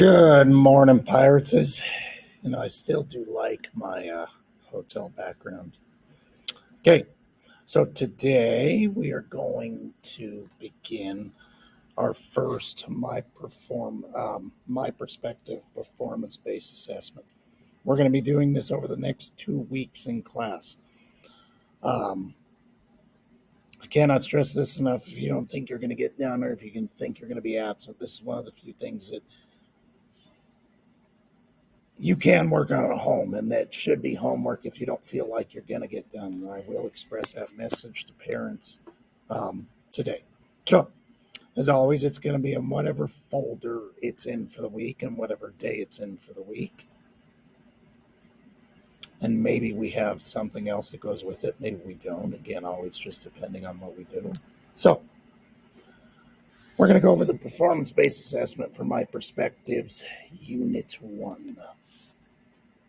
Good morning, pirates. I still do like my hotel background. Okay, so today we are going to begin our first my perspective performance-based assessment. We're going to be doing this over the next 2 weeks in class. I cannot stress this enough. If you don't think you're going to get down, or if you can think you're going to be absent, this is one of the few things that you can work on at home, and that should be homework if you don't feel like you're going to get done. And I will express that message to parents today. So, as always, it's going to be in whatever folder it's in for the week and whatever day it's in for the week. And maybe we have something else that goes with it. Maybe we don't. Again, always just depending on what we do. So, we're going to go over the performance-based assessment for my perspectives, Unit 1.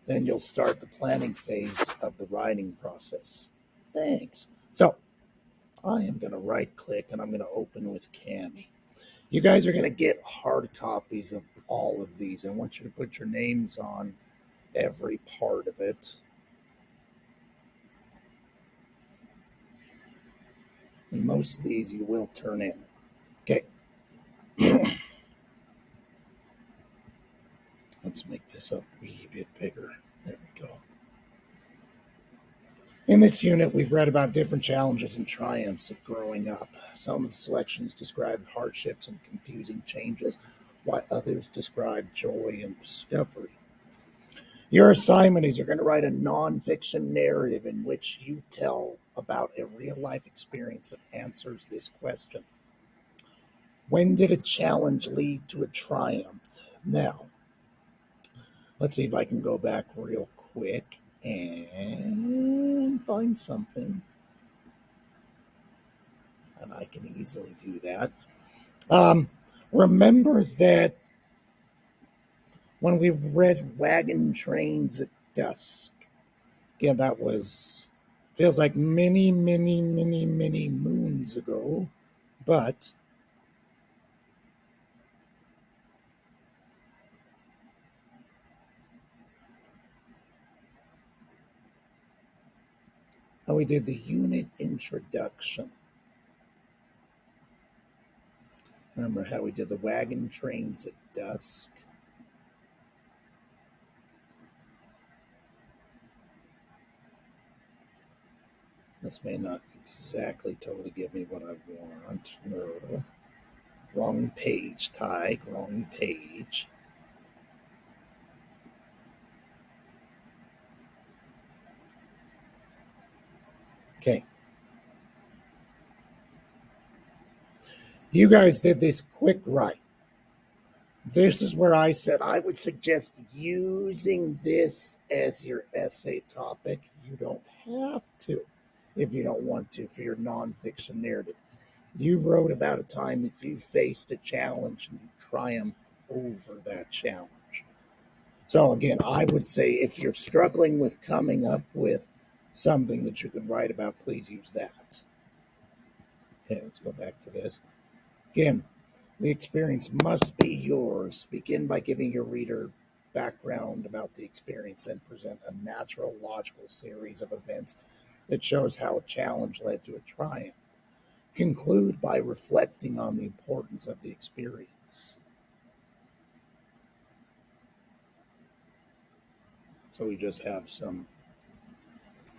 Then you'll start the planning phase of the writing process. Thanks. So I am going to right click and I'm going to open with Cami. You guys are going to get hard copies of all of these. I want you to put your names on every part of it. And most of these you will turn in. Okay. Let's make this a wee bit bigger. There we go. In this unit, we've read about different challenges and triumphs of growing up. Some of the selections describe hardships and confusing changes, while others describe joy and discovery. Your assignment is you're going to write a nonfiction narrative in which you tell about a real-life experience that answers this question. When did a challenge lead to a triumph? Now, let's see if I can go back real quick and find something. And I can easily do that. Remember that when we read Wagon Trains at Dusk, again, that feels like many, many, many, many moons ago, but we did the unit introduction. Remember how we did the Wagon Trains at Dusk? This may not exactly totally give me what I want. No. Wrong page, Ty. Wrong page. Okay. You guys did this quick write. This is where I said I would suggest using this as your essay topic. You don't have to if you don't want to for your nonfiction narrative. You wrote about a time that you faced a challenge and you triumphed over that challenge. So again, I would say if you're struggling with coming up with something that you can write about, please use that. Okay, let's go back to this. Again, the experience must be yours. Begin by giving your reader background about the experience and present a natural, logical series of events that shows how a challenge led to a triumph. Conclude by reflecting on the importance of the experience. So we just have some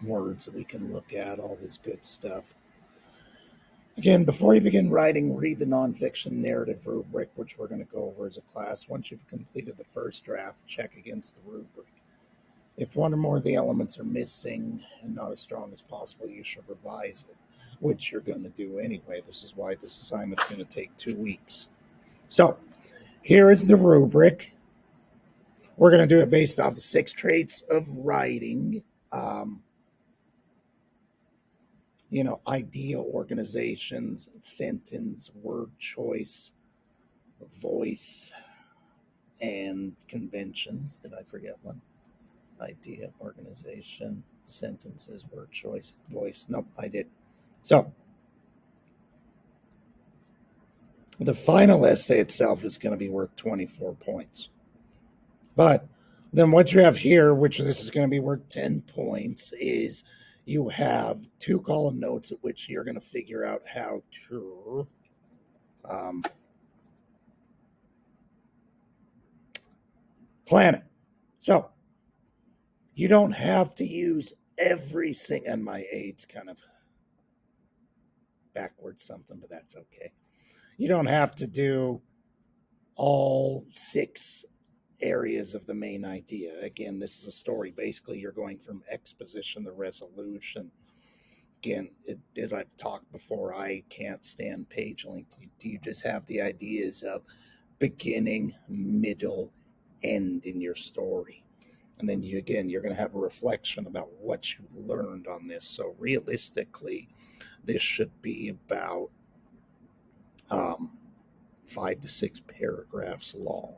words that we can look at, all this good stuff. Again, before you begin writing, read the nonfiction narrative rubric, which we're going to go over as a class. Once you've completed the first draft, check against the rubric. If one or more of the elements are missing and not as strong as possible, you should revise it, which you're going to do anyway. This is why this assignment is going to take 2 weeks. So here is the rubric. We're going to do it based off the 6 traits of writing. Idea, organizations, sentence, word choice, voice, and conventions. Did I forget one? Idea, organization, sentences, word choice, voice. Nope, I did. So the final essay itself is going to be worth 24 points. But then what you have here, which this is going to be worth 10 points, is you have 2 column notes at which you're going to figure out how to plan it. So you don't have to use every single, and my eight's kind of backwards something, but that's okay. You don't have to do all 6 areas of the main idea. Again, this is a story. Basically, you're going from exposition to resolution. Again, as I've talked before, I can't stand page length. You just have the ideas of beginning, middle, end in your story. And then you're going to have a reflection about what you learned on this. So realistically, this should be about 5 to 6 paragraphs long.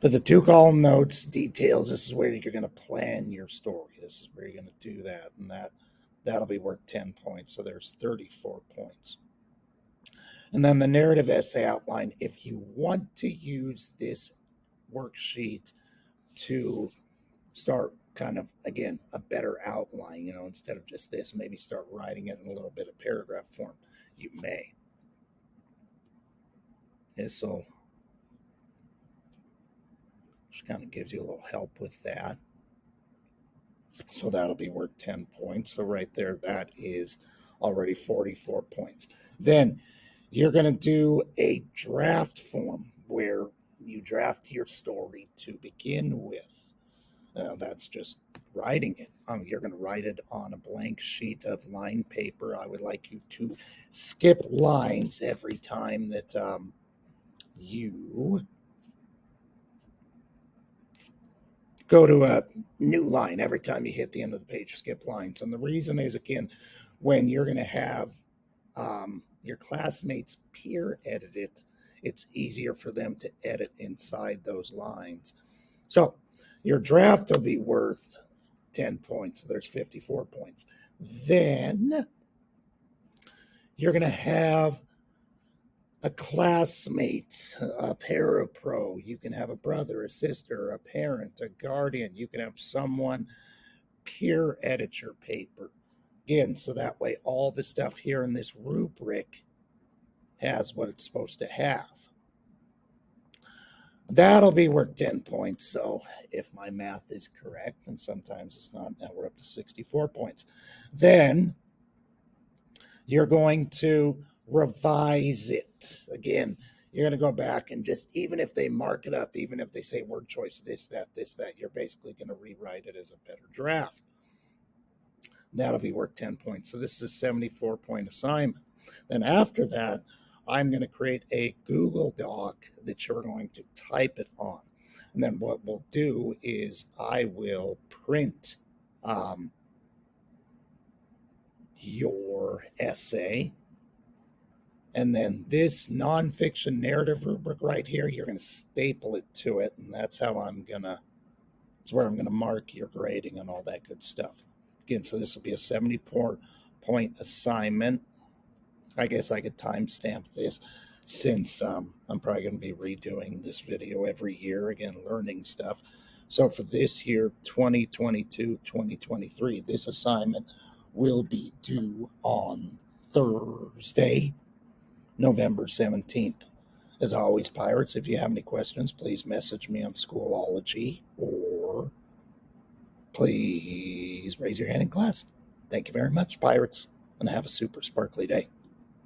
But the 2 column notes details, this is where you're going to plan your story. This is where you're going to do that. And that'll be worth 10 points. So there's 34 points. And then the narrative essay outline, if you want to use this worksheet to start kind of, again, a better outline, instead of just this, maybe start writing it in a little bit of paragraph form, you may. This will just kind of gives you a little help with that. So that'll be worth 10 points. So right there, that is already 44 points. Then you're going to do a draft form where you draft your story to begin with. That's just writing it. You're going to write it on a blank sheet of lined paper. I would like you to skip lines every time that you go to a new line. Every time you hit the end of the page, skip lines. And the reason is, again, when you're going to have your classmates peer edit it, it's easier for them to edit inside those lines. So your draft will be worth 10 points. So there's 54 points. Then you're going to have a classmate, a parapro. You can have a brother, a sister, a parent, a guardian. You can have someone peer edit your paper. Again, so that way all the stuff here in this rubric has what it's supposed to have. That'll be worth 10 points. So if my math is correct, and sometimes it's not, now we're up to 64 points. Then you're going to revise it. Again, you're going to go back and just, even if they mark it up, even if they say word choice, this, that, you're basically going to rewrite it as a better draft. That'll be worth 10 points. So this is a 74-point assignment. Then after that, I'm going to create a Google Doc that you're going to type it on. And then what we'll do is I will print your essay. And then this nonfiction narrative rubric right here, you're going to staple it to it. And that's how it's where I'm going to mark your grading and all that good stuff. Again, so this will be a 74-point assignment. I guess I could timestamp this since I'm probably going to be redoing this video every year, again, learning stuff. So for this year, 2022-2023, this assignment will be due on Thursday, November 17th. As always, Pirates, if you have any questions, please message me on Schoolology or please raise your hand in class. Thank you very much, Pirates, and have a super sparkly day.